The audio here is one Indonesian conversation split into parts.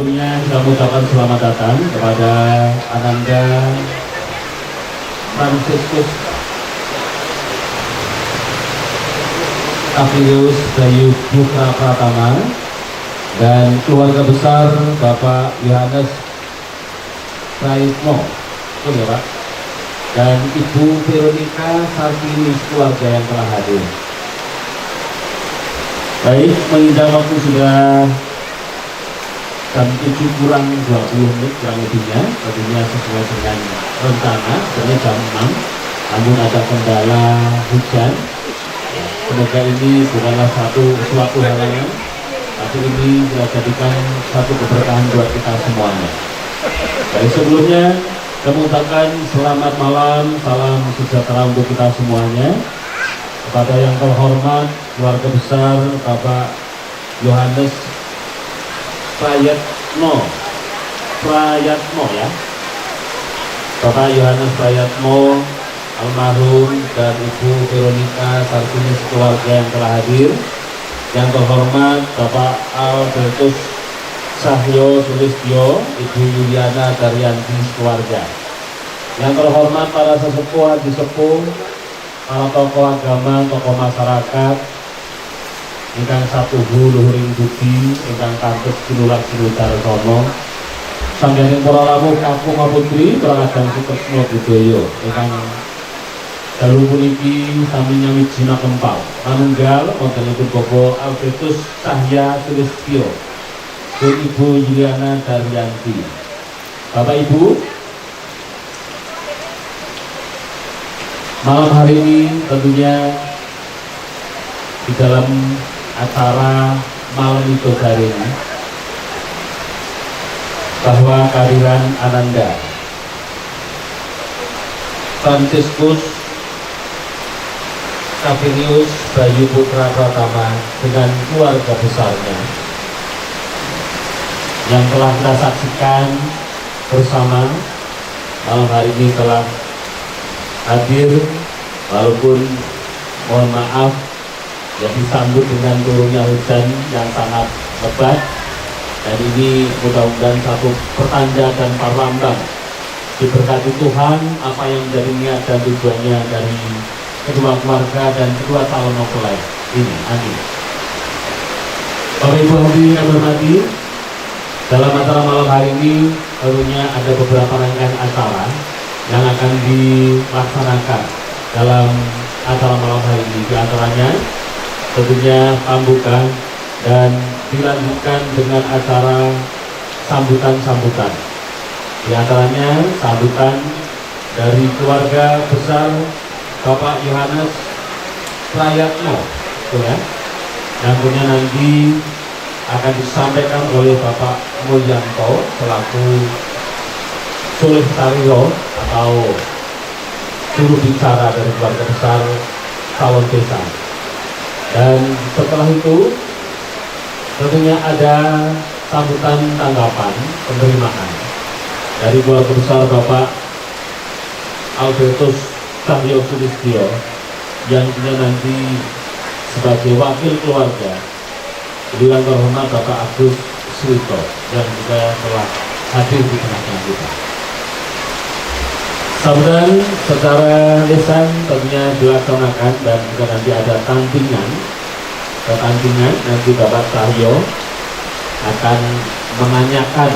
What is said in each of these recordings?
sebelumnya saya mengucapkan selamat datang kepada Ananda Fransiskus Apelius Bayu Putra Pratama dan keluarga besar Bapak Yohanes Praitno, betul ya Pak? Dan Ibu Veronica Sartini keluarga yang telah hadir. Baik, menginjak waktu sudah jam 7 kurang 20 menit kurang lebihnya, tentunya sesuai dengan rencana, sebenarnya jam 6, namun ada kendala hujan. Semoga ini bukanlah suatu halangan, tapi ini kita jadikan satu keberkahan buat kita semuanya. Baik, sebelumnya saya mengucapkan selamat malam, salam sejahtera untuk kita semuanya. Kepada yang terhormat keluarga besar Bapak Yohanes Prayatno ya, Bapak Yohanes Prayatno almarhum dan Ibu Veronica Sartini keluarga yang telah hadir. Yang terhormat Bapak Albertus Cahyo Sulistyo, Ibu Yuliana Daryanti keluarga. Yang terhormat para sesepuh, hadi sepuh, para tokoh agama, tokoh masyarakat, ingkang satuhu luhuring budi, ingkang kantos kinulak sinutar sono, sangganing para rawuh kakung kaputri, Pragadang Sukresno Budaya, ingkang dalu puniki sami nyawiji kempal, manunggal wontenipun Bapak Albertus Cahya Sulistyo, dan Ibu Yuliana Daryanti. Bapak Ibu, malam hari ini tentunya di dalam acara malam itu hari ini bahwa kehadiran Ananda Fransiskus Apelius Bayu Putra Pratama dengan keluarga besarnya yang telah kita saksikan bersama malam hari ini telah hadir, walaupun mohon maaf ya disambut dengan turunnya hujan yang sangat lebat, dan ini mudah-mudahan satu pertanda dan parlambang diberkati Tuhan apa yang menjadi niat dan tujuannya dari kedua keluarga dan kedua calon mempelai ini. Amin. Bapak Ibu hadirin yang berhormati, dalam acara malam hari ini tentunya ada beberapa rangkaian acara yang akan dilaksanakan dalam acara malam hari ini. Di antaranya tentunya pambukan dan dilanjutkan dengan acara sambutan-sambutan. Di antaranya sambutan dari keluarga besar Bapak Yohanes Prayatno, ya, yang punya nanti akan disampaikan oleh Bapak Mulyanto selaku Sulih Sario atau juru bicara dari keluarga besar calon desa. Dan setelah itu tentunya ada sambutan tanggapan penerimaan dari keluarga besar Bapak Albertus Cahyo Sulistyo yang punya nanti sebagai wakil keluarga yang terhormat Bapak Agus Suwito yang juga telah hadir di tengah-tengah kita. Sambutan secara lisan tentunya dilaksanakan dan juga nanti ada tandingan. Nanti Bapak Cahyo akan menanyakan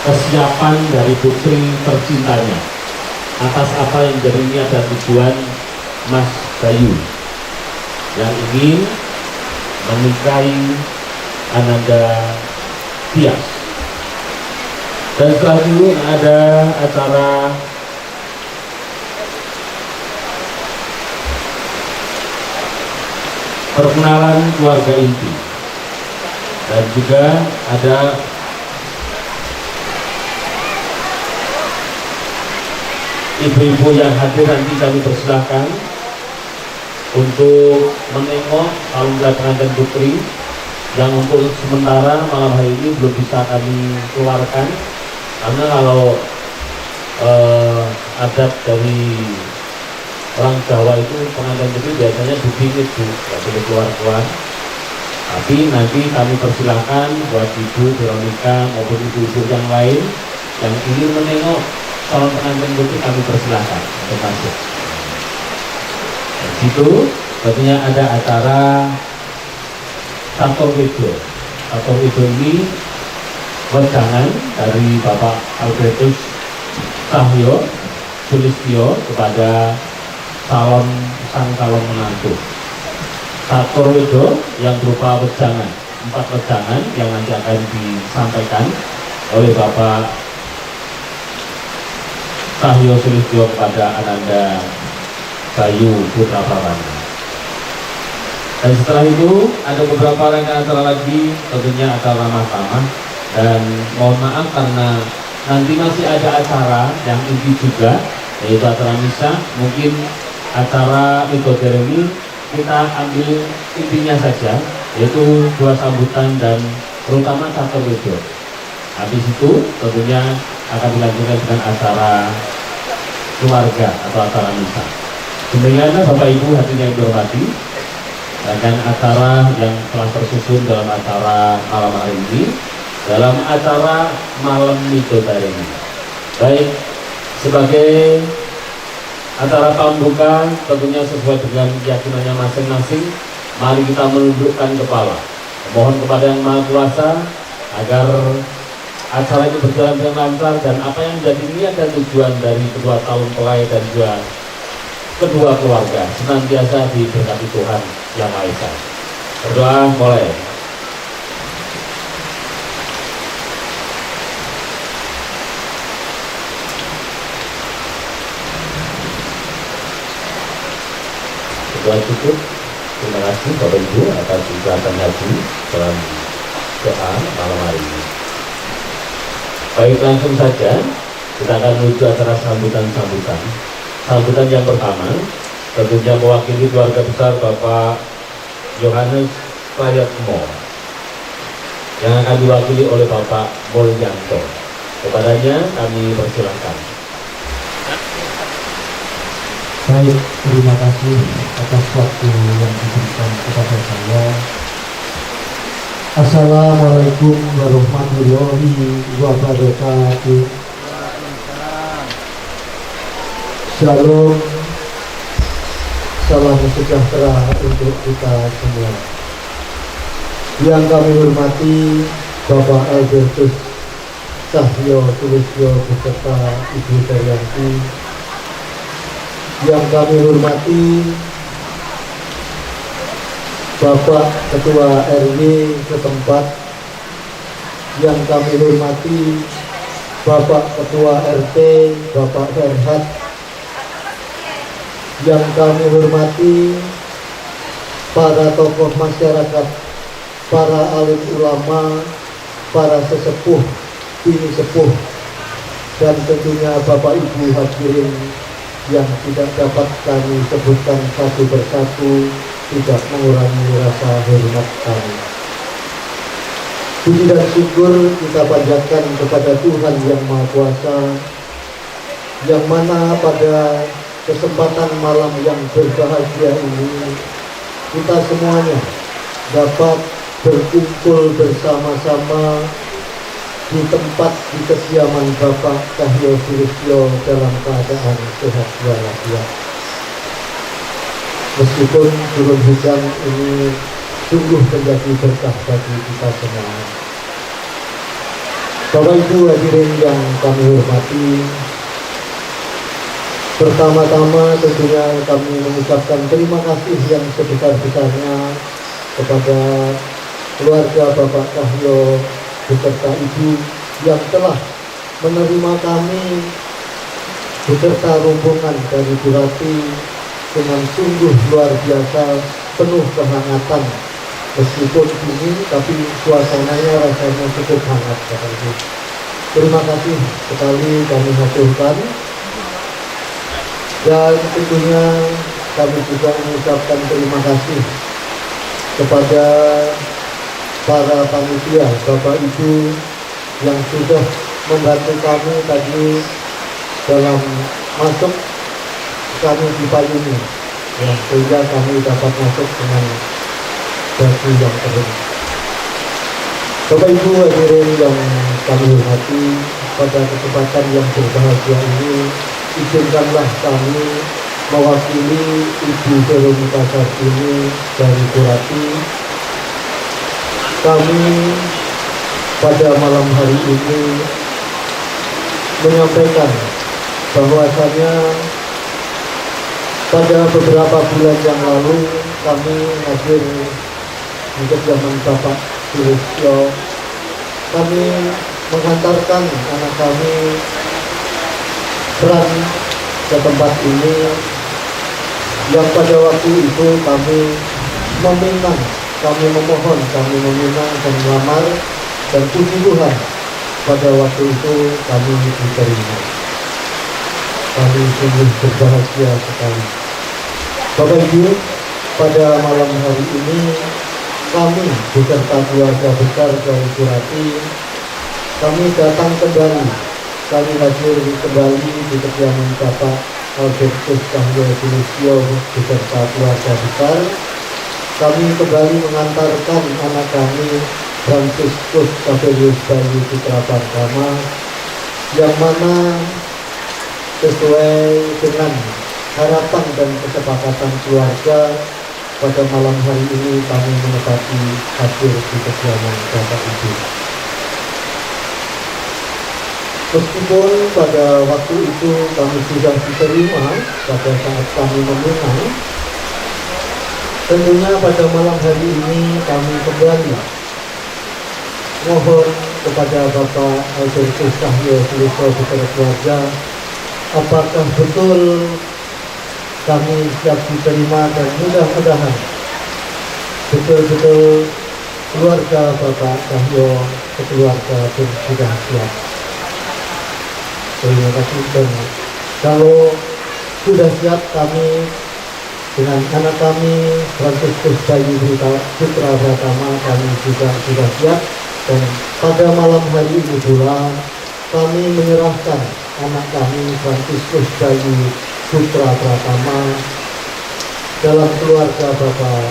kesiapan dari putri tercintanya atas apa yang jadi niat dan tujuan Mas Bayu yang ingin menikahi Ananda Tias. Dan setelah itu ada acara perkenalan keluarga inti, dan juga ada ibu-ibu yang hadir nanti kami persilahkan untuk menengok calon pengantin putri yang untuk sementara malam hari ini belum bisa kami keluarkan karena kalau adat dari orang Jawa itu pengantin putri biasanya dipingit Bu, nggak boleh keluar-keluar. Tapi nanti kami persilahkan buat Ibu Veronica maupun ibu-ibu yang lain yang ingin menengok calon pengantin putri, kami persilahkan untuk masuk. Di situ tentunya ada acara Sator Wido. Sator Wido ini wedangan dari Bapak Albertus Cahyo Sulistyo kepada sang calon menantu. Sator Wido yang berupa wejangan, 4 wejangan yang nanti akan disampaikan oleh Bapak Cahyo Sulistyo kepada Ananda Bayu Putra Pramana. Dan setelah itu ada beberapa rangkaian acara lagi, tentunya acara ramah-tamah. Dan mohon maaf karena nanti masih ada acara yang inti juga, yaitu acara misa. Mungkin acara midodareni kita ambil intinya saja, yaitu 2 sambutan dan terutama Sator Wido. Habis itu tentunya akan dilanjutkan dengan acara keluarga atau acara misa. Demikianlah Bapak Ibu hadirin yang dihormati, dan acara yang telah tersusun dalam acara malam hari ini, dalam acara malam midodareni. Baik, sebagai acara pembuka tentunya sesuai dengan keyakinannya masing-masing, mari kita menundukkan kepala, mohon kepada Yang Maha Kuasa agar acara ini berjalan dengan lancar dan apa yang menjadi niat dan tujuan dari kedua calon pelai dan juga kedua keluarga senantiasa diberkati Tuhan Yang Maha Esa. Berdoa mulai. Doa cukup. Terima kasih Bapak Ibu atas ijazah haji dalam doa malam hari ini. Baik, langsung saja kita akan menuju acara sambutan-sambutan. Sambutan yang pertama tentunya mewakili keluarga besar Bapak Yohanes Prayatmo yang akan diwakili oleh Bapak Mulyanto. Kepadanya kami persilakan. Baik, terima kasih atas waktu yang diberikan kepada saya. Assalamualaikum warahmatullahi wabarakatuh. Shalom, salam sejahtera untuk kita semua. Yang kami hormati Bapak Albertus Cahyo Sulistyo beserta Ibu Daryanti. Yang kami hormati Bapak Ketua RW setempat, yang kami hormati Bapak Ketua RT, Bapak Ferhat, yang kami hormati para tokoh masyarakat, para alim ulama, para sesepuh, bini sepuh, dan tentunya Bapak Ibu hadirin yang tidak dapat kami sebutkan satu persatu, tidak mengurangi rasa hormat kami. Puji dan syukur kita panjatkan kepada Tuhan Yang Maha Kuasa, yang mana pada kesempatan malam yang berbahagia ini kita semuanya dapat berkumpul bersama-sama di tempat di kediaman Bapak Cahyo Sulistyo dalam keadaan sehat walafiat. Meskipun turun hujan ini sungguh menjadi berkah bagi kita semua. Bapak Ibu hadirin yang kami hormati, pertama-tama tentunya kami mengucapkan terima kasih yang sebesar-besarnya kepada keluarga Bapak Cahyo beserta Ibu yang telah menerima kami beserta rombongan dari Burati dengan sungguh luar biasa, penuh kehangatan. Meskipun dingin tapi suasananya rasanya cukup hangat. Terima kasih sekali kami haturkan, dan tentunya kami juga mengucapkan terima kasih kepada para panitia, Bapak Ibu yang sudah membantu kami tadi dalam masuk kami di payung, ya, sehingga kami dapat masuk dengan batu yang kering. Bapak Ibu hadirin yang kami hormati, pada kesempatan yang berbahagia ini, izinkanlah kami mewakili Ibu Veronica Sarbini dari Kurati. Kami pada malam hari ini menyampaikan bahwasanya pada beberapa bulan yang lalu kami hadir di kediaman Bapak Sulistyo. Kami mengantarkan anak kami Fran ke tempat ini, yang pada waktu itu kami meminang, kami memohon, kami meminang dan melamar, dan puji Tuhan pada waktu itu kami diterima. Kami sungguh berbahagia sekali. Bapak Ibu, pada malam hari ini kami beserta keluarga besar dari Kurati, kami datang kembali, kami hadir kembali di kediaman Bapak Albertus Cahyo Sulistyo beserta keluarga besar. Kami kembali mengantarkan anak kami Franciscus Saverius Bayu Putra Pratama, yang mana sesuai dengan harapan dan kesepakatan keluarga, pada malam hari ini kami menepati hadir di kediaman Bapak Ibu. Meskipun pada waktu itu kami sudah diterima pada saat kami meminang, tentunya pada malam hari ini kami kembali mohon kepada Bapak Albertus Cahyo Sulistyo beserta keluarga, apakah betul kami siap diterima, dan mudah-mudahan betul-betul keluarga Bapak Cahyo keluarga sudah siap. Terima kasih. Dan kalau sudah siap, kami dengan anak kami Franciscus Bayu Putra Pratama kami juga sudah siap, dan pada malam hari ini pula kami menyerahkan anak kami Franciscus Bayu Putra Pratama dalam keluarga Bapak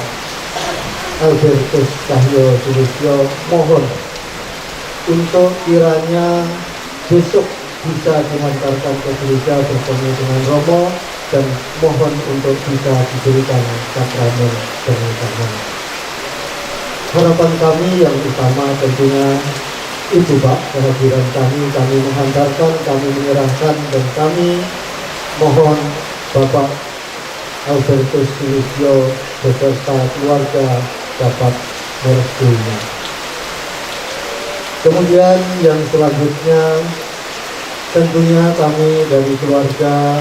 Albertus Cahyo Sulistyo. Mohon untuk kiranya besok bisa dihantarkan ke gereja bertemu dengan Romo, dan mohon untuk bisa diberikan sakramen pernikahan. Harapan kami yang utama tentunya itu Pak, kehadiran kami menghantarkan, kami menyerahkan, dan kami mohon Bapak Albertus Sulistyo beserta keluarga dapat merestuinya. Kemudian yang selanjutnya, tentunya kami dari keluarga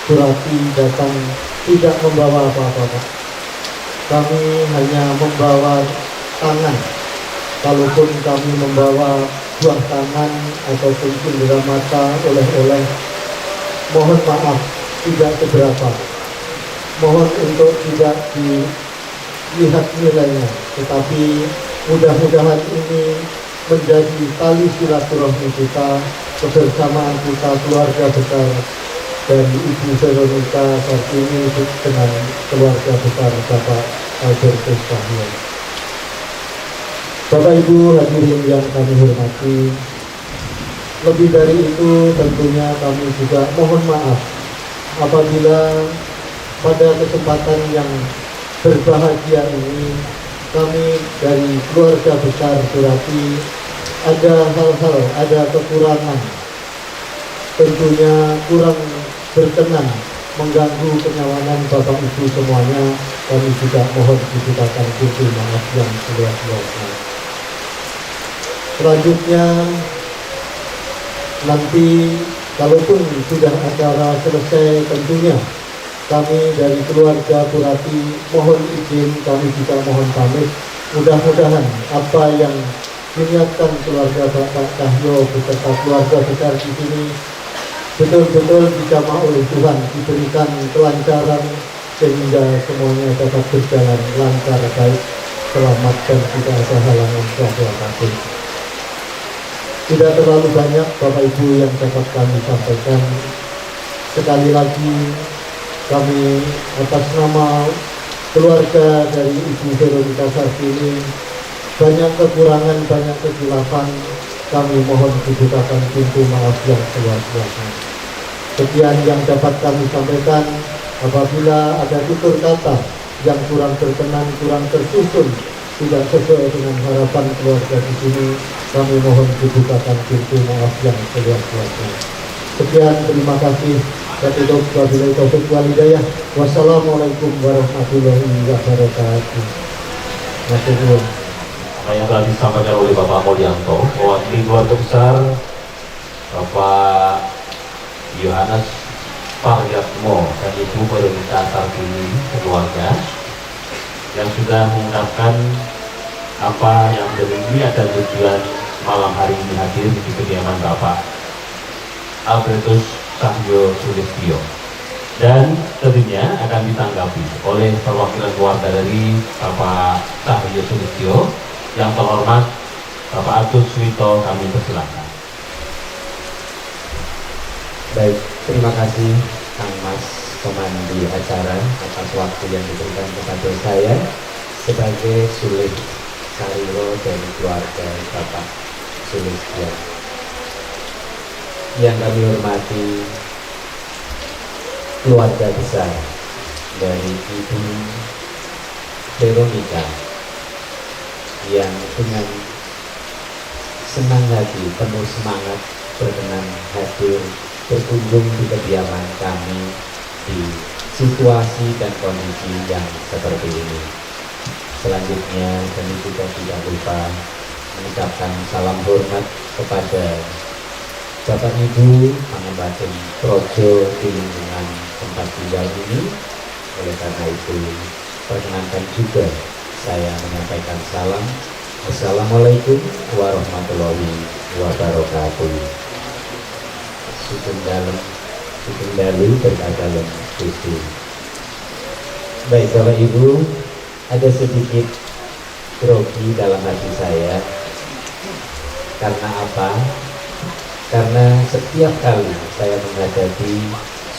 Kurati datang tidak membawa apa-apa Pak. Kami hanya membawa tangan. Kalaupun kami membawa buah tangan ataupun cindera mata, oleh-oleh, mohon maaf tidak seberapa. Mohon untuk tidak dilihat nilainya, tetapi mudah-mudahan ini menjadi tali silaturahmi kita, kebersamaan kita keluarga besar dari Ibu Veronica Sarbini dengan keluarga besar Bapak Albertus Cahyo. Bapak Ibu hadirin yang kami hormati, lebih dari itu tentunya kami juga mohon maaf apabila pada kesempatan yang berbahagia ini kami dari keluarga besar Kurati ada hal-hal, ada kekurangan, tentunya kurang berkenan mengganggu kenyamanan Bapak Ibu semuanya. Kami juga mohon diberikan pintu maaf yang seluas-luasnya. Selanjutnya nanti kalaupun sudah acara selesai, tentunya kami dari keluarga Kurati mohon izin, kami juga mohon pamit. Mudah-mudahan apa yang diniatkan keluarga Bapak Cahyo beserta keluarga besar di sini betul-betul dijamah oleh Tuhan, diberikan kelancaran sehingga semuanya dapat berjalan lancar, baik, selamat, dan tidak ada halangan suatu apapun. Tidak terlalu banyak Bapak Ibu yang dapat kami sampaikan. Sekali lagi kami atas nama keluarga dari Ibu Veronica Sarbini, banyak kekurangan, banyak kesilapan, kami mohon dibukakan pintu maaf yang seluas-luasnya. Sekian yang dapat kami sampaikan. Apabila ada tutur kata yang kurang berkenan, kurang tersusun, tidak sesuai dengan harapan keluarga di sini, kami mohon dibukakan pintu maaf yang seluas-luasnya. Sekian, terima kasih. Wabillahi taufiq wal hidayah. Wassalamualaikum warahmatullahi wabarakatuh. Matur. Yang telah disampaikan oleh Bapak Mulyanto, mewakili keluarga besar Bapak Yohanes Paryatmo dan Ibu Veronica Sarbini keluarga yang sudah mengungkapkan apa yang menjadi niat dan tujuan malam hari ini hadir di kediaman Bapak Albertus Cahyo Sulistyo, dan tentunya akan ditanggapi oleh perwakilan keluarga dari Bapak Cahyo Sulistyo. Yang terhormat Bapak Agus Suwito, kami persilahkan. Baik, terima kasih Kang Mas pemandu acara atas waktu yang diberikan kepada saya sebagai Sulit Sariro dari keluarga Bapak Sulistyo. Yang kami hormati keluarga besar dari Ibu Veronica yang dengan senang hati, penuh semangat berkenan hadir berkunjung di kediaman kami di situasi dan kondisi yang seperti ini. Selanjutnya kami juga tidak lupa mengucapkan salam hormat kepada Bapak Ibu Mangebatin Projo di lingkungan tempat tinggal ini. Oleh karena itu, perkenankan juga saya menyampaikan salam. Assalamualaikum warahmatullahi wabarakatuh. Sugeng dalu berkah dalem Gusti. Baik Bapak Ibu, ada sedikit grogi dalam hati saya. Karena apa? Karena setiap kali saya menghadapi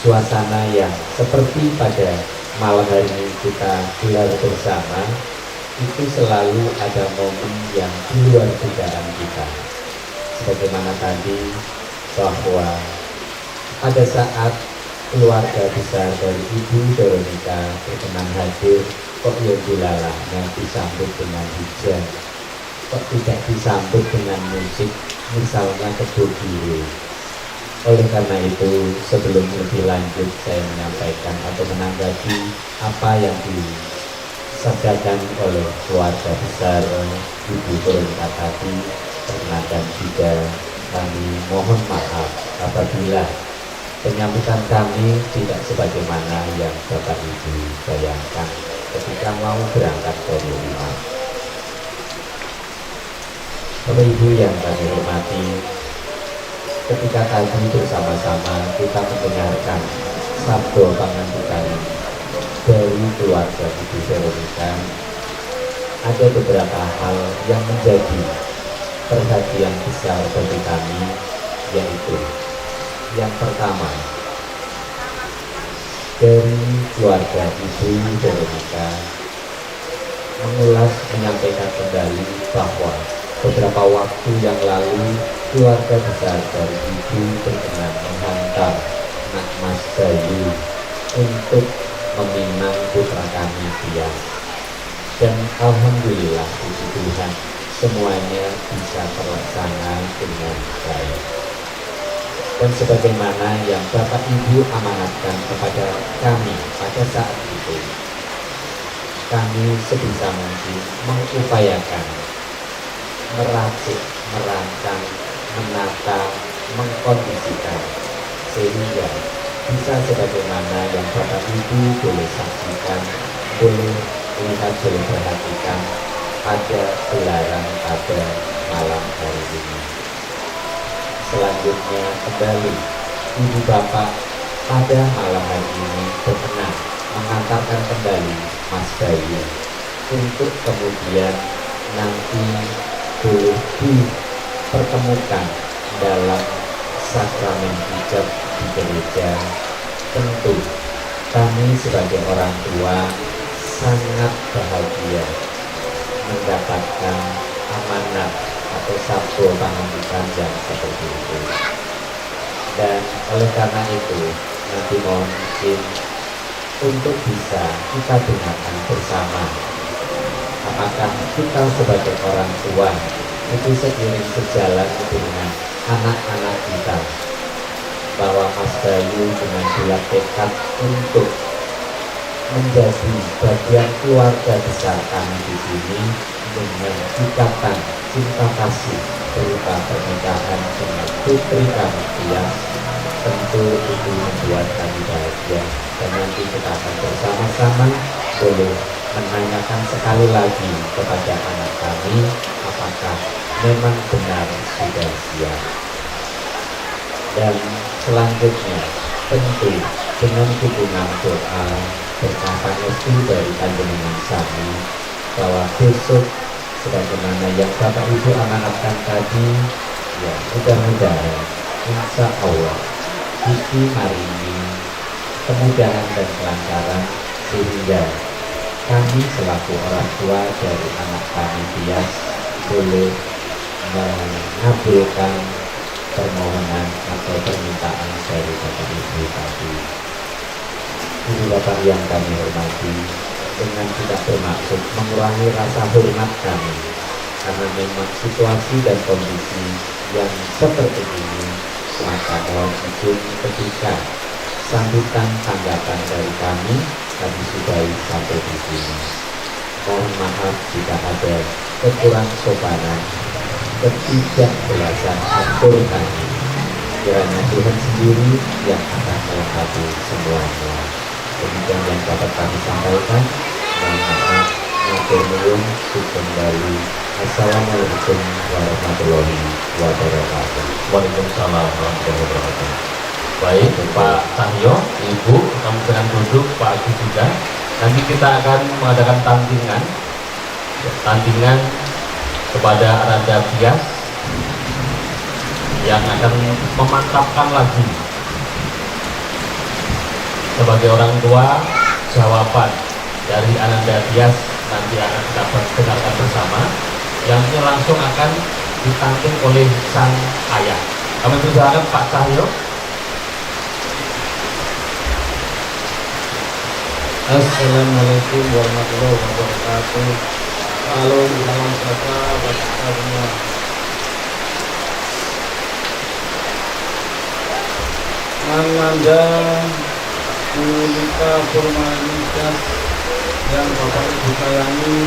suasana yang seperti pada malam hari ini kita gelar bersama, itu selalu ada momen yang di luar dugaan kita. Sebagaimana tadi, bahwa pada saat keluarga besar dari Ibu Veronica berkenan hadir, kok yang dilalahnya disambut dengan hujan, kok tidak disambut dengan musik, misalnya kedua biru. Oleh karena itu, sebelum lebih lanjut saya menyampaikan atau menanggapi apa yang disabdakan oleh keluarga besar Ibu Veronica tadi, perkenankan juga kami mohon maaf apabila penyambutan kami tidak sebagaimana yang Bapak Ibu bayangkan ketika mau berangkat dari rumah. Bapak Ibu yang kami hormati, ketika tadi bersama-sama kita mendengarkan sabda pangandikan dari keluarga Ibu Veronica, ada beberapa hal yang menjadi perhatian besar bagi kami, yaitu yang pertama, dari keluarga Ibu Veronica menyampaikan kembali bahwa beberapa waktu yang lalu keluarga besar dari Ibu berkenan menghantar Nak Mas Bayu untuk meminang putra kami Tias, dan alhamdulillah puji Tuhan semuanya bisa terlaksana dengan baik. Dan sebagaimana yang Bapak Ibu amanatkan kepada kami pada saat itu, kami sebisa mungkin mengupayakan meracik, merancang, menata, mengkondisikan sehingga bisa sebagaimana yang Bapak Ibu boleh saksikan, boleh lihat, boleh perhatikan pada gelaran pada malam hari ini. Selanjutnya kembali Ibu Bapak pada malam hari ini berkenan mengantarkan kembali Mas Bayu untuk kemudian nanti boleh dipertemukan dalam sakramen hijab di gereja. Tentu kami sebagai orang tua sangat bahagia mendapatkan amanat atau sabdo pangandikan yang seperti itu. Dan oleh karena itu, nanti mohon izin untuk bisa kita dengarkan bersama. Apakah kita sebagai orang tua itu seiring sejalan dengan anak-anak kita, bahwa Mas Bayu dengan bulat tekad untuk menjadi bagian keluarga besar kami di sini dengan ikatan cinta kasih berupa pernikahan dengan putri kami Tias, tentu itu membuat kami bahagia. Dan nanti kita akan bersama-sama boleh menanyakan sekali lagi kepada anak kami apakah memang benar sudah siap. Dan selanjutnya tentu dengan dukungan doa berkat restu dari panjenengan sami, bahwa besok sebagaimana yang Bapak Ibu amanatkan tadi, ya mudah-mudahan insya Allah Gusti maringi kemudahan dan kelancaran sehingga kami selaku orang tua dari anak kami Tias boleh mengabulkan permohonan atau permintaan dari Bapak Ibu tadi. Ibu Bapak yang kami hormati, dengan tidak bermaksud mengurangi rasa hormat kami, karena memang situasi dan kondisi yang seperti ini, maka mohon izin ketika sambutan tanggapan dari kami sudahi sampai di sini. Mohon maaf jika ada kekurang sopanan, ketidakjelasan atur kami. Kiranya Tuhan sendiri yang akan melengkapi semuanya. Demikian yang dapat kami sampaikan. Mohon maaf, matur nuwun, sugeng dalu. Assalamualaikum warahmatullahi wabarakatuh. Waalaikumsalam warahmatullahi wabarakatuh. Baik, Pak Cahyo, Ibu, kamu dengan duduk, Pak Agus juga. Nanti kita akan mengadakan tandingan kepada Aranda Tias yang akan memantapkan lagi sebagai orang tua jawaban dari Ananda Tias. Nanti akan kita dengarkan bersama, yang ini langsung akan ditangking oleh sang ayah. Kami persilakan Pak Cahyo. Assalamualaikum warahmatullahi wabarakatuh. Salam sejahtera bagi kita semua. Ananda Mulika Purmanikas yang Bapak Ibu sayangi,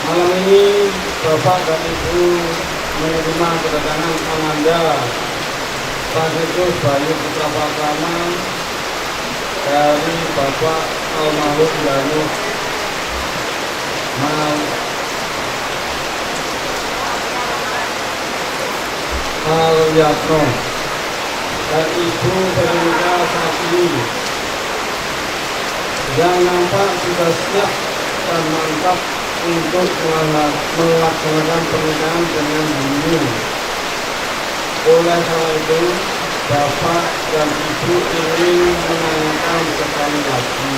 malam ini Bapak dan Ibu menerima kedatangan Ananda Sakitus Bayu Putra Pratama dari Bapak almarhum Yanus Al-Yatno dan Ibu Veronika Satri yang nampak sudah siap dan mantap untuk melaksanakan pernikahan dengan bumi. Oleh karena itu, Bapak dan Ibu ingin menanyakan sekali lagi,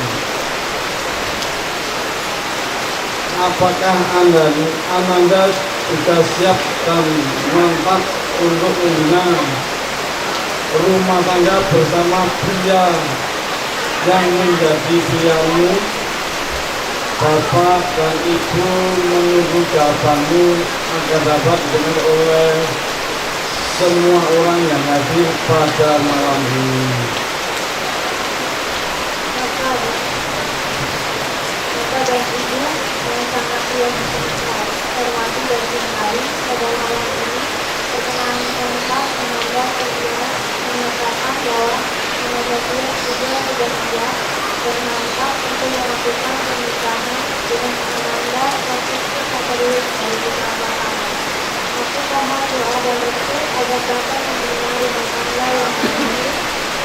apakah Ananda sudah siap dan mantap untuk membina rumah tangga bersama pria yang menjadi priamu? Bapak dan Ibu menunggu jawabanmu agar dapat didengar oleh semua orang yang hadir pada malam ini. Bapak dan Ibu yang sangat hormati dan cintai, pada malam ini perkenalan lengkap menambah perjalanan menyatakan bahwa Ananda Tias sudah siap dan mantap untuk melakukan pernikahan dengan Ananda Sakitus Bayu Putra Pratama. Aku mohon doa dan restu agar dapat menerima rumah tangga yang harmonis.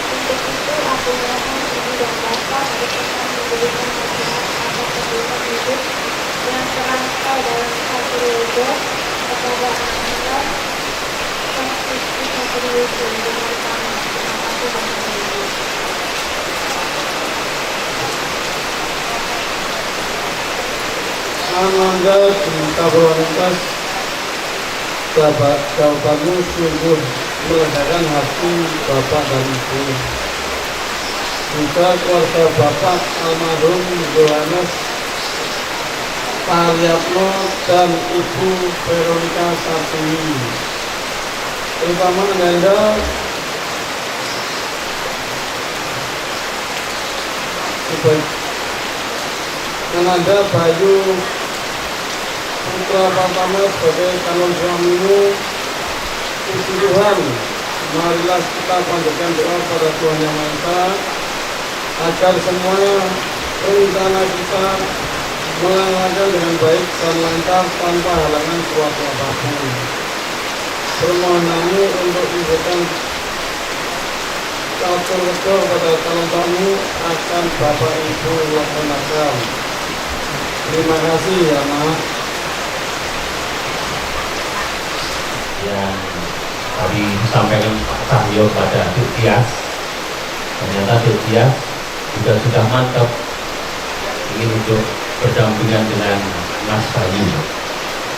Untuk itu aku mohon Ibu dan Bapak berkenan memberikan nasihat atas kehidupan hidup yang terangkai dalam satu logo kepada Ananda Sakitus Bayu Putra Pratama. Terima kasih banyak. Ananda Cinta Veronica, jawabanmu sungguh melegakan hati Bapak dan Ibu. Juga keluarga Bapak almarhum Yohanes Pariatno dan Ibu Veronica Sartini, terutama Ananda Ananda Bayu putra pertama sebagai calon suamimu. Puji Tuhan, marilah kita panjatkan doa pada Tuhan Yang Maha Esa agar semua rencana kita melancarkan dengan baik dan lancar tanpa halangan suatu apapun. Permohonanmu untuk diberikan catur redo pada calon tamu akan Bapak Ibu laksanakan. Terima kasih ya Mas. Yang tadi disampaikan Pak Cahyo pada Dirtias, ternyata Dirtias juga sudah mantap ingin untuk berdampingan dengan Mas Bayu.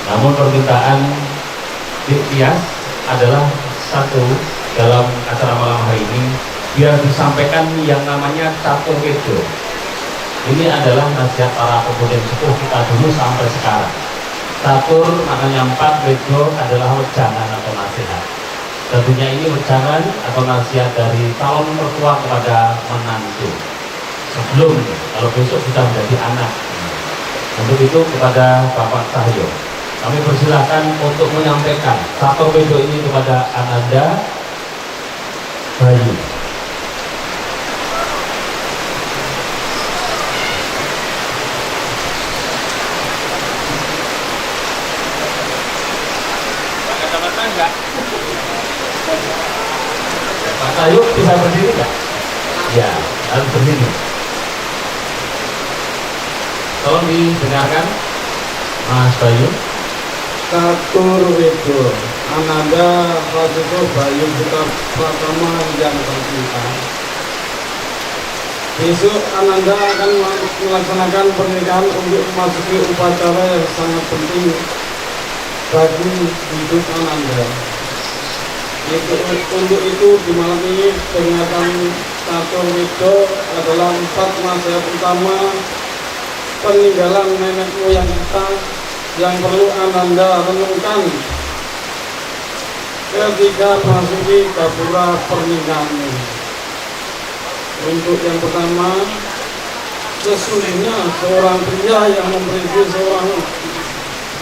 Namun permintaan Dirtias adalah satu, dalam acara malam hari ini biar disampaikan yang namanya catur wedo. Ini adalah nasihat para pemuda sepuh kita dulu sampai sekarang. Catur maknanya 4, wedo adalah wejangan atau nasihat. Tentunya ini wejangan atau nasihat dari calon mertua kepada menantu sebelum kalau besok sudah menjadi anak. Untuk itu kepada Bapak Cahyo kami persilahkan untuk menyampaikan catur wedo ini kepada Ananda Bayu. Pak Cahyo bisa berdiri nggak? Ya, harus berdiri. Tolong didengarkan, Mas Bayu. Catur wedo Ananda Prasetyo Bayu putra pertama yang tercinta. Besok Ananda akan melaksanakan pernikahan untuk memasuki upacara yang sangat penting bagi hidup Ananda. Untuk itu di malam ini peringatan catur wedo adalah 4 nasihat utama peninggalan nenek moyang kita yang perlu Ananda renungkan ketika memasuki gapura pernikahanmu. Untuk yang pertama, sesungguhnya seorang pria yang memiliki seorang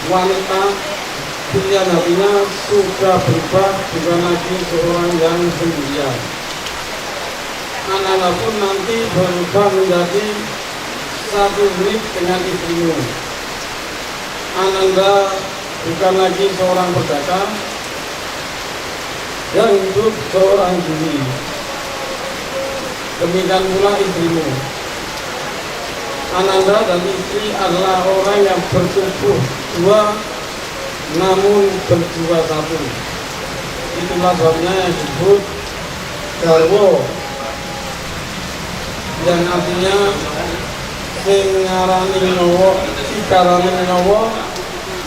wanita, pilihan hatinya sudah berubah, bukan lagi seorang yang sendirian. Ananda pun nanti berubah menjadi satu unit dengan istrimu. Ananda bukan lagi seorang pedagang yang hidup seorang diri. Demikian pula istrimu. Ananda dan istri adalah orang yang bertubuh dua namun berjiwa satu. Itulah sebabnya yang disebut garwo, yang artinya singarani nowo, sikarani nowo,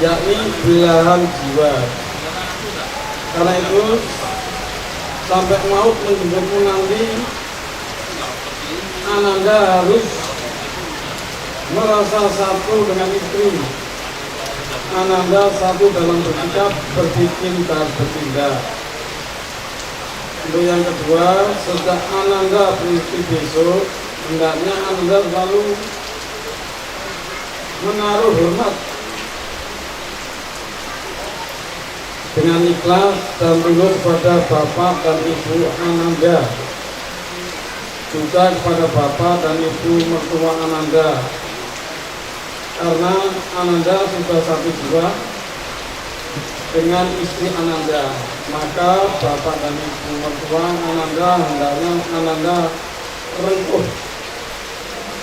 yakni belahan jiwa. Karena itu sampai maut menjemputmu nanti, Ananda harus merasa satu dengan istri. Ananda satu dalam bersikap, berpikir, dan bertindak. Untuk yang kedua, sejak Ananda beristri besok, hendaknya Ananda selalu menaruh hormat dengan ikhlas dan tunduk kepada Bapak dan Ibu Ananda, juga kepada Bapak dan Ibu mertua Ananda. Karena Ananda sudah satu jiwa dengan istri Ananda, maka Bapak dan Ibu mertua Ananda hendaknya Ananda rengkuh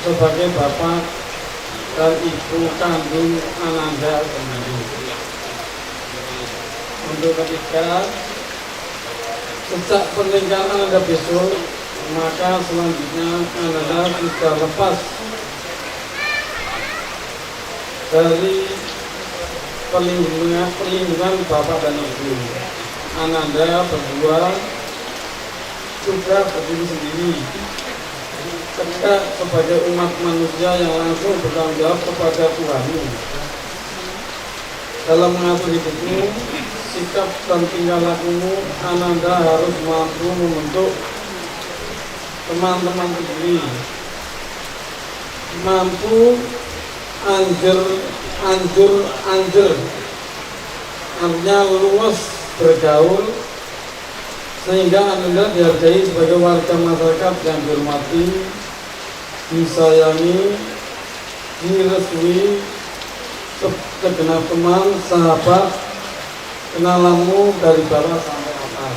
sebagai Bapak dan Ibu kandung Ananda sendiri. Untuk ketiga, sejak pernikahan Ananda besok, maka selanjutnya Ananda sudah lepas dari perlindungan Bapak dan Ibu. Ananda berdua sudah berdiri sendiri tegak sebagai umat manusia yang langsung bertanggung jawab kepada Tuhanmu. Dalam mengatur hidupmu, sikap dan tingkah lakumu, Ananda harus mampu membentuk teman-teman sendiri, mampu anjur, artinya luas bergaul, sehingga Ananda dihargai sebagai warga masyarakat yang dihormati, disayangi, direstui segenap teman, sahabat, kenalanmu dari bawah sampai atas.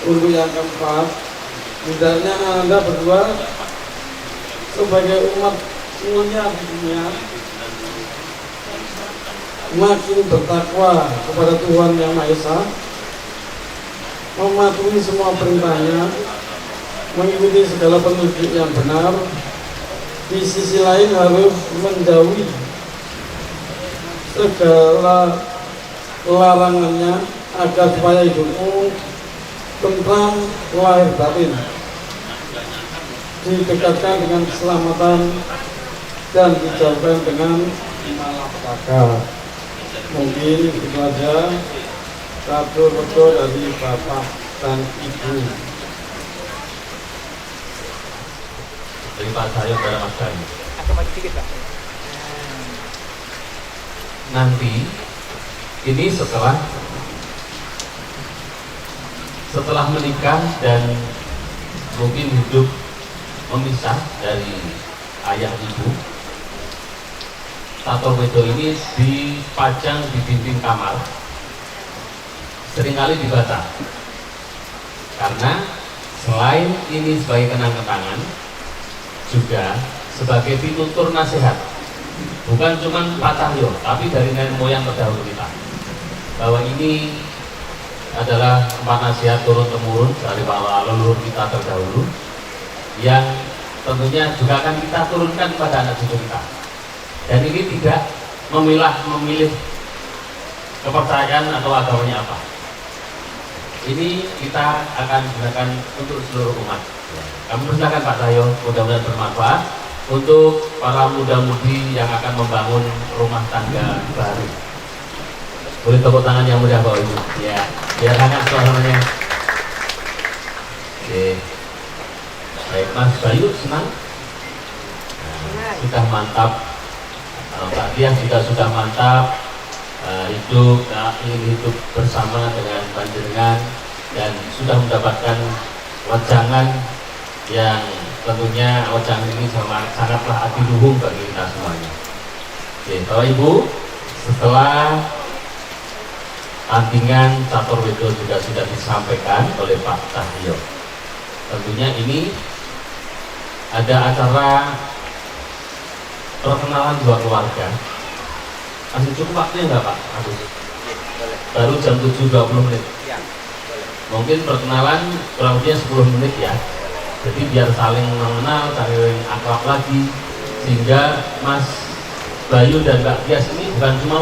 Untuk yang keempat, hendaknya Anda berdua sebagai umat mulia di dunia makin bertakwa kepada Tuhan Yang Maha Esa, mematuhi semua perintahnya, mengikuti segala petunjuk yang benar. Di sisi lain harus menjauhi segala larangannya agar supaya hidupmu tentram lahir batin, didekatkan dengan keselamatan dan dijauhkan dengan malapetaka. Mungkin itu saja kabar dari Bapak dan Ibu. Dari Pak Cahyo kepada Mas Bayu. Nanti ini setelah menikah dan mungkin hidup memisah dari ayah ibu, tato wedo ini dipajang di dinding kamar, seringkali dibaca, karena selain ini sebagai kenang-kenangan, juga sebagai pitutur nasihat, bukan cuma Pak Cahyo, tapi dari nenek moyang terdahulu kita, bahwa ini adalah tempat nasihat turun-temurun dari para leluhur kita terdahulu, yang tentunya juga akan kita turunkan kepada anak cucu kita. Dan ini tidak memilih kepercayaan atau agamanya apa. Ini kita akan gunakan untuk seluruh umat. Kami persilakan Pak Cahyo, mudah-mudahan bermanfaat untuk para muda-mudi yang akan membangun rumah tangga baru. Boleh tepuk tangan yang mudah Bapak Ibu. Ya, biar hangat suasananya. Oke. Baik, Mas Bayu senang? Nah, sudah mantap. Mbak Diah juga sudah mantap. Ingin hidup bersama dengan panjenengan dan sudah mendapatkan wejangan yang tentunya wejangan ini sangatlah adiluhung bagi kita semuanya. Oke, Bapak Ibu, setelah tandingan catur wedo juga sudah disampaikan oleh Pak Cahyo, tentunya ini ada acara perkenalan dua keluarga. Masih cukup waktunya nggak Pak Agus? Baru jam 7.20 menit. Mungkin perkenalan kurang lebih 10 menit ya. Jadi biar saling mengenal, saling akrab lagi, sehingga Mas Bayu dan Mbak Tias ini bukan cuma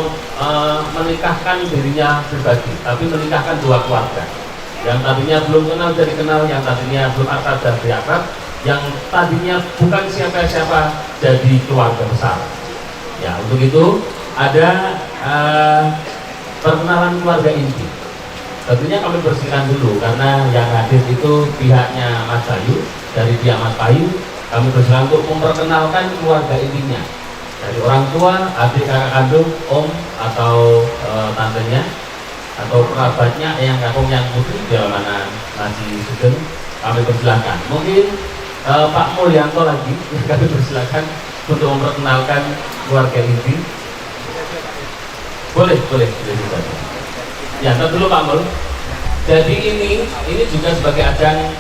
menikahkan dirinya pribadi, tapi menikahkan dua keluarga. Yang tadinya belum kenal jadi kenal, yang tadinya belum akrab jadi akrab, yang tadinya bukan siapa-siapa jadi keluarga besar. Ya, untuk itu ada perkenalan keluarga inti. Tentunya kami bersihkan dulu karena yang hadir itu pihaknya Mas Bayu, dari pihak Mas Bayu kami bersihkan untuk memperkenalkan keluarga intinya, dari orang tua, adik, kakak kandung, om atau tantenya atau kerabatnya, yang kakung, yang putri, bila mana masih sugeng, kami persilahkan. Mungkin Pak Mulyanto lagi kami persilahkan untuk memperkenalkan keluarga inti. Boleh saja. Ya, dulu Pak Mul. Jadi ini juga sebagai ajang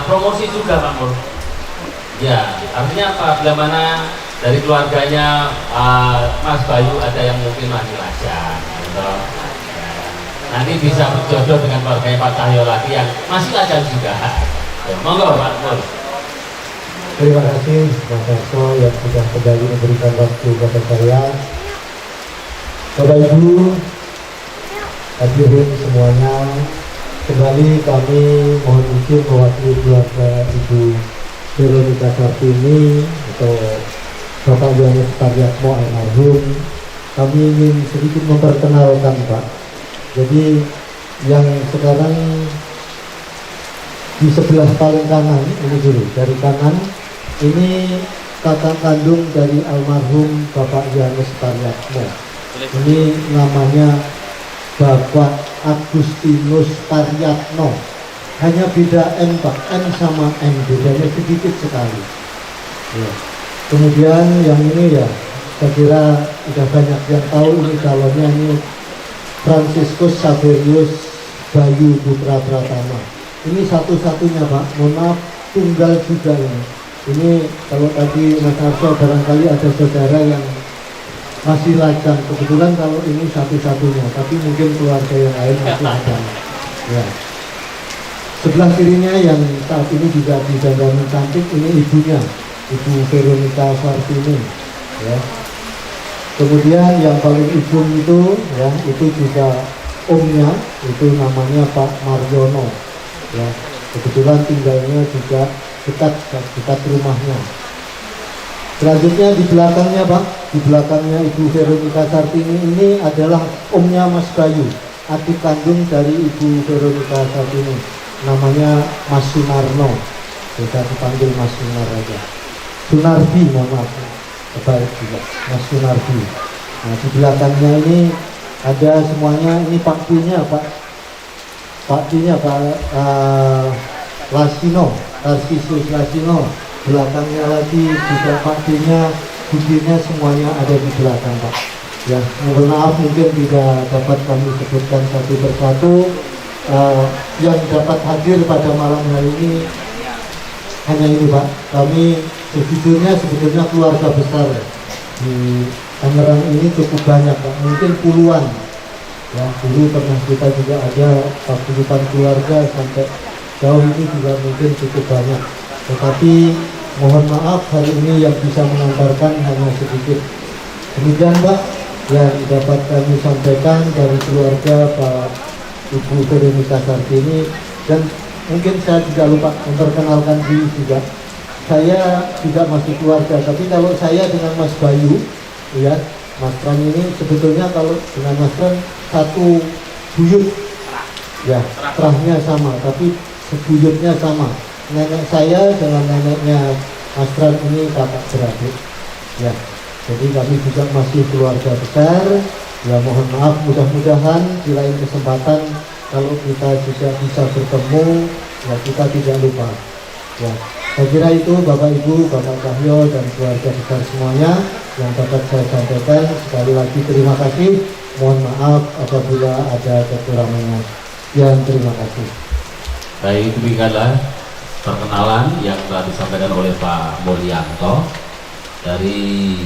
promosi juga Pak Mul. Ya, artinya apa? Bila mana dari keluarganya Mas Bayu ada yang mungkin masih lajang, gitu. Nanti bisa berjodoh dengan keluarganya Pak Cahyo lagi yang masih lajang juga. Ya, monggo Pak Mul. Terima kasih Mas Arso yang sudah kembali memberikan waktu kepada saya. Bapak Ibu hadirin semuanya, kembali kami mohon izin mewakili keluarga Ibu Veronica Sartini atau Bapak Yohanes Suparyatmo almarhum. Kami ingin sedikit memperkenalkan Pak. Jadi yang sekarang di sebelah paling kanan ini dulu, dari kanan ini kakak kandung dari almarhum Bapak Yohanes Suparyatmo. Ini namanya Bapak Agustinus Paryatno. Hanya beda N Pak, N sama N bedanya sedikit sekali. Ya. Kemudian yang ini ya, saya kira sudah banyak yang tahu ini calonnya, ini Franciscus Saverius Bayu Putra Pratama. Ini satu-satunya Pak, mohon maaf tunggal juga ini. Ini kalau tadi Mas Arso barangkali ada saudara yang masih lajang, kebetulan kalau ini satu-satunya, tapi mungkin keluarga yang lain masih ada. Ya. Sebelah kirinya yang saat ini juga didandani cantik, ini ibunya, Ibu Veronica Sartini. Ya. Kemudian yang paling ujung itu, ya, itu juga omnya, itu namanya Pak Mariono. Ya, kebetulan tinggalnya juga dekat rumahnya. Selanjutnya di belakangnya Pak, di belakangnya Ibu Veronica Sartini ini adalah omnya Mas Bayu, adik kandung dari Ibu Veronica Sartini, namanya Mas Sunarno, bisa dipanggil Mas Sunar aja. Sunardi, mohon maaf, baik juga, Mas Sunardi. Nah di belakangnya ini ada semuanya, ini Pak P-nya Pak Lasino, Tarsisus Lasino. Belakangnya lagi juga Pak D-nya, bibirnya semuanya ada di belakang Pak. Ya, mohon maaf mungkin tidak dapat kami sebutkan satu persatu. Yang dapat hadir pada malam hari ini hanya ini Pak. Kami sejujurnya sebetulnya keluarga besar di Tangerang ini cukup banyak Pak, mungkin puluhan. Ya, dulu pernah kita juga ada puluhan keluarga, sampai jauh ini juga mungkin cukup banyak. Tetapi mohon maaf hari ini yang bisa mengantarkan hanya sedikit. Demikian Pak yang dapat kami sampaikan dari keluarga Pak Ibu Veronica Sartini. Dan mungkin saya tidak lupa memperkenalkan diri juga. Saya tidak masuk keluarga, tapi kalau saya dengan Mas Bayu, ya Mas Pran ini sebetulnya kalau dengan Mas Pran satu buyut, ya terahnya sama, tapi sebuyutnya sama. Nenek saya dengan neneknya Mas Pran ini kakak beradik. Ya, jadi kami juga masih keluarga besar. Ya mohon maaf, mudah-mudahan di lain kesempatan kalau kita juga bisa bertemu, ya kita tidak lupa. Ya, saya kira itu Bapak Ibu, Bapak Cahyo dan keluarga besar semuanya yang dapat saya sampaikan. Sekali lagi terima kasih. Mohon maaf apabila ada kekurangannya. Ya, terima kasih. Baik, demikianlah perkenalan yang telah disampaikan oleh Pak Mulyanto dari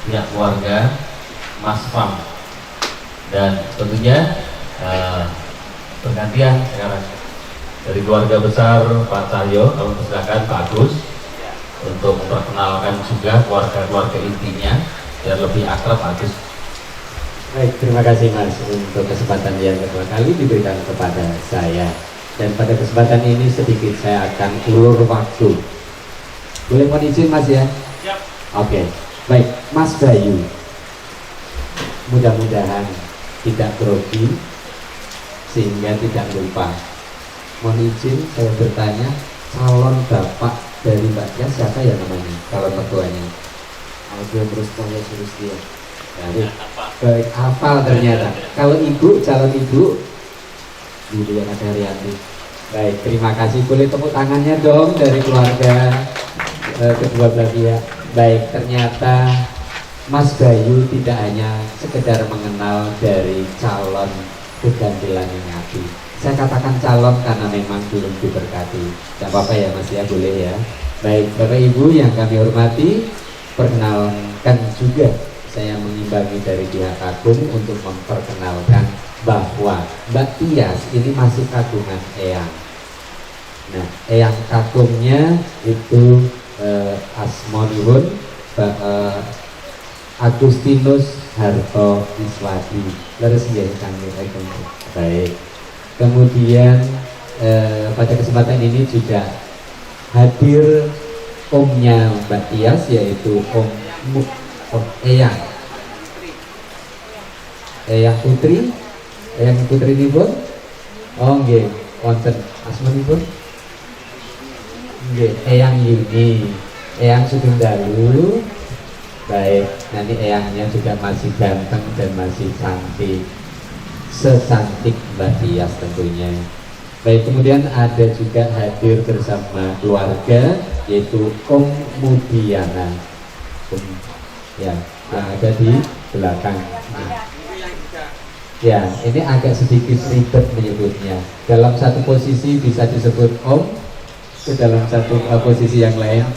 pihak keluarga Mas Pam, dan tentunya bergantian sekarang dari keluarga besar Pak Cahyo. Kami persilakan Pak Agus untuk memperkenalkan juga keluarga-keluarga intinya biar lebih akrab. Pak Agus. Baik, terima kasih Mas untuk kesempatan yang kedua kali diberikan kepada saya. Dan pada kesempatan ini sedikit saya akan ulur waktu. Boleh mohon izin Mas ya? Siap. Oke, baik Mas Bayu. Mudah-mudahan tidak grogi sehingga tidak lupa. Mohon izin saya bertanya, calon bapak dari Mbak Tia siapa ya namanya? Calon mertuanya? Aldo Brustaya Sulistia. Baik, hafal ternyata. Kalau ibu, calon ibu Yuliana Daryanti. Baik, terima kasih. Boleh tepuk tangannya dong dari keluarga kedua belah pihak. Baik, ternyata Mas Bayu tidak hanya sekedar mengenal dari calon berganti Langingati. Saya katakan calon karena memang belum diberkati. Tidak apa-apa ya Mas ya, boleh ya. Baik, Bapak Ibu yang kami hormati, perkenalkan juga saya mengimbangi dari pihak Agung untuk memperkenalkan bahwa Mbak Tias ini masih kagungan eyang. Nah, eyang kakungnya itu asmonipun Agustinus Harto Iswadi. Leres ya kami. Baik. Kemudian pada kesempatan ini juga hadir omnya Mbak Tias, yaitu Om Eyang Putri nipun. Oh nggih, wonten asmanipun. Nggih, Eyang Yuni, Eyang Sugeng Dalu. Baik, nanti eyangnya juga masih ganteng dan masih cantik, secantik Mbak Tias tentunya. Baik, kemudian ada juga hadir bersama keluarga, yaitu Om Mudiana, ya, yang ada di belakang. Ya, ini agak sedikit ribet menyebutnya. Dalam satu posisi bisa disebut Om, ke dalam satu posisi yang lain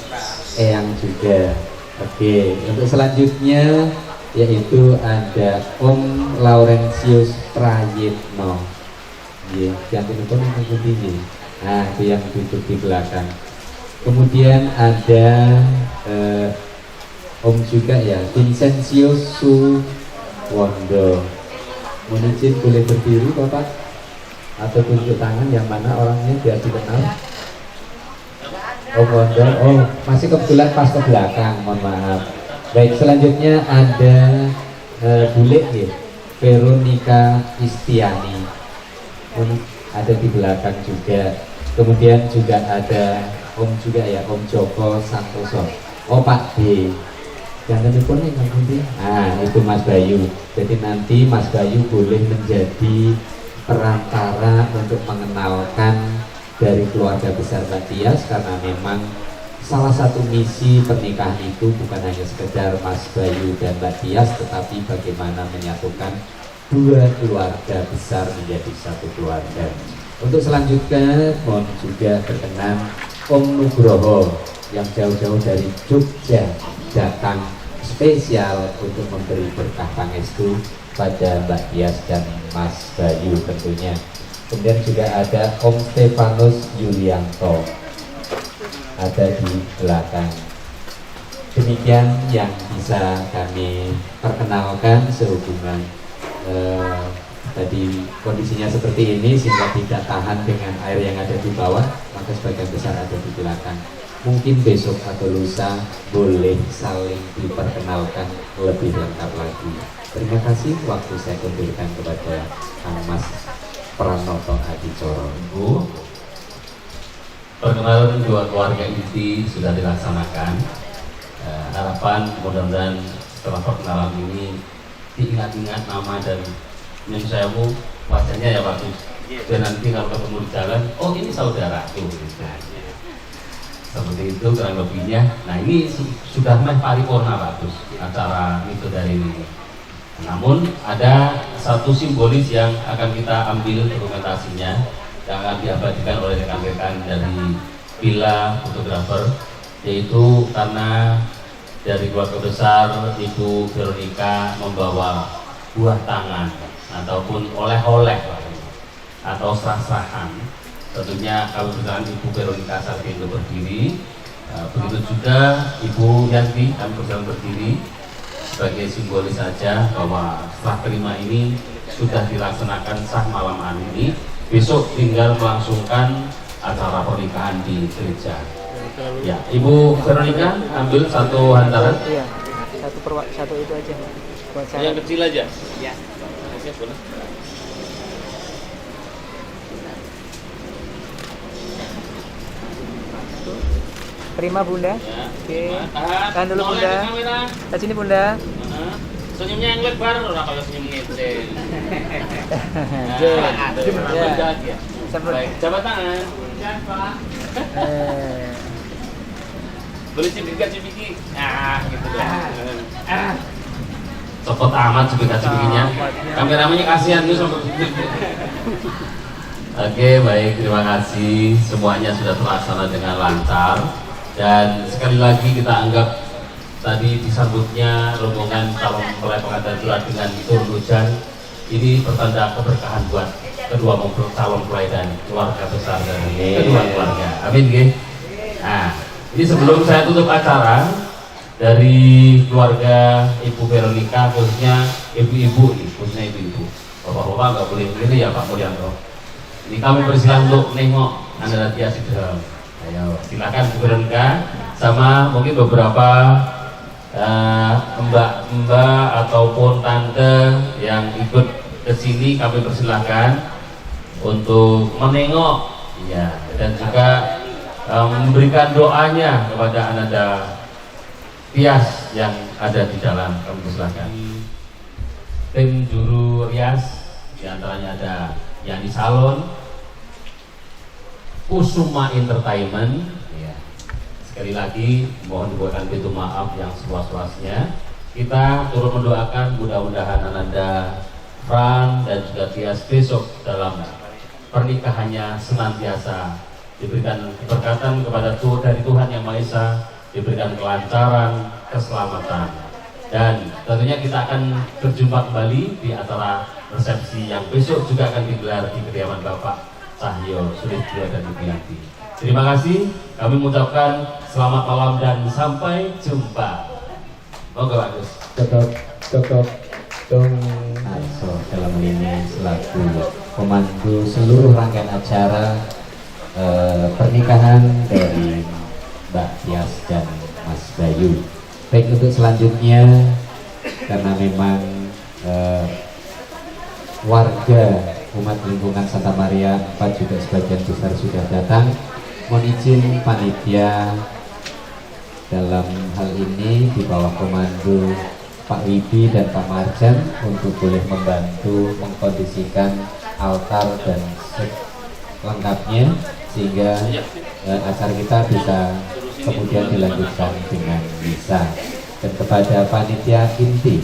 Eyang juga. Oke, untuk selanjutnya yaitu ada Om Laurentius Prayitno. Ya, yang itu yang putih. Nah, itu yang duduk di belakang. Kemudian ada Om juga ya, Vincentius Suwondo. Mohon izin boleh berdiri Bapak, atau tunjuk tangan yang mana orangnya biar dikenal. Om Wondo, oh masih kebetulan pas ke belakang, mohon maaf. Baik, selanjutnya ada Bule ya, Veronica Istiani, ada di belakang juga. Kemudian juga ada Om juga ya, Om Joko Santoso. Oh Pak D, jangan lupa nih Kang Budi. Nah itu Mas Bayu. Jadi nanti Mas Bayu boleh menjadi perantara untuk mengenalkan dari keluarga besar Mbak Tias, karena memang salah satu misi pernikahan itu bukan hanya sekedar Mas Bayu dan Mbak Tias, tetapi bagaimana menyatukan dua keluarga besar menjadi satu keluarga. Untuk selanjutnya mohon juga berkenan Om Nugroho yang jauh-jauh dari Jogja datang spesial untuk memberi berkah pangestu pada Mbak Tias dan Mas Bayu tentunya. Kemudian juga ada Om Stefanus Yulianto ada di belakang. Demikian yang bisa kami perkenalkan sehubungan tadi kondisinya seperti ini, sehingga tidak tahan dengan air yang ada di bawah, maka sebagian besar ada di belakang. Mungkin besok atau lusa boleh saling diperkenalkan lebih lengkap lagi. Terima kasih, waktu saya kembalikan kepada Kang Mas Pranoto Adicoro. Bu, perkenalan dua keluarga inti sudah dilaksanakan. Harapan mudah-mudahan setelah perkenalan ini diingat-ingat nama dan menyewu wajahnya ya Pak. Dan nanti kalau ketemu di jalan, oh ini saudara tuh. Seperti itu kurang lebihnya. Nah ini sudah paripurna Pak Gus, acara itu dari ini. Namun ada satu simbolis yang akan kita ambil dokumentasinya, yang akan diabadikan oleh rekan-rekan dari Villa Fotografer, yaitu karena dari keluarga besar Ibu Veronica membawa buah tangan ataupun oleh-oleh atau serah-serahan. Tentunya kalau misalkan Ibu Veronica saat itu berdiri, begitu juga Ibu Yanti kami berjalan berdiri sebagai simbolis saja bahwa setelah terima ini sudah dilaksanakan sah malam hari ini. Besok tinggal melangsungkan acara pernikahan di gereja. Ya, Ibu Veronica ambil satu hantaran. Iya, satu itu aja. Buat saya. Yang kecil aja. Ya. Oke, boleh. Terima Bunda. Ya. Oke. Tahan dulu Bunda. Ke sini Bunda. Senyumnya yang lebar, orang kalau senyum ngecil. Ya. Baik, jabat tangan. Boleh cipika-cipiki. Gitu dong. Copot amat cipika-cipikinya. Kameramennya kasihan tuh sampai gitu. Oke, baik, terima kasih. Semuanya sudah terlaksana dengan lancar. Dan sekali lagi kita anggap tadi disambutnya rombongan calon mempelai pengantin dengan turun hujan ini pertanda keberkahan buat kedua calon mempelai dan keluarga besar dari kedua keluarga. Amin nggih. Nah, ini sebelum saya tutup acara, dari keluarga Ibu Veronica, khususnya ibu-ibu, khususnya ibu-ibu, bapak-bapak nggak boleh begini ya Pak Mulyanto. Ini kami persilakan untuk nengok Anda Tias di dalam. Ayo silakan Bu Veronica, sama mungkin beberapa mbak-mbak ataupun tante yang ikut ke sini kami persilahkan untuk menengok, ya, dan juga memberikan doanya kepada Ananda Tias yang ada di dalam. Kami persilahkan tim juru rias, diantaranya ada Yani Salon, Kusuma Entertainment, ya. Sekali lagi mohon dibuatkan pintu maaf yang seluas-luasnya. Kita turut mendoakan mudah-mudahan Ananda Fran dan juga Tias besok dalam pernikahannya senantiasa diberikan keberkatan kepada dari Tuhan Yang Maha Esa, diberikan kelancaran, keselamatan, dan tentunya kita akan berjumpa kembali di acara resepsi yang besok juga akan digelar di kediaman Bapak Cahyo Sulistyo dan Ibu Yanti. Terima kasih, kami mengucapkan selamat malam dan sampai jumpa. Monggo Pak Gus. Cocok dong. Aso dalam ini selaku pemandu seluruh rangkaian acara pernikahan dari Mbak Tias dan Mas Bayu. Baik, untuk selanjutnya, karena memang warga umat lingkungan Santa Maria 4 juga sebagian besar sudah datang, mohon izin panitia dalam hal ini di bawah komando Pak Wibi dan Pak Marjan untuk boleh membantu mengkondisikan altar dan lengkapnya sehingga acara kita bisa kemudian dilanjutkan dengan misa. Dan kepada panitia inti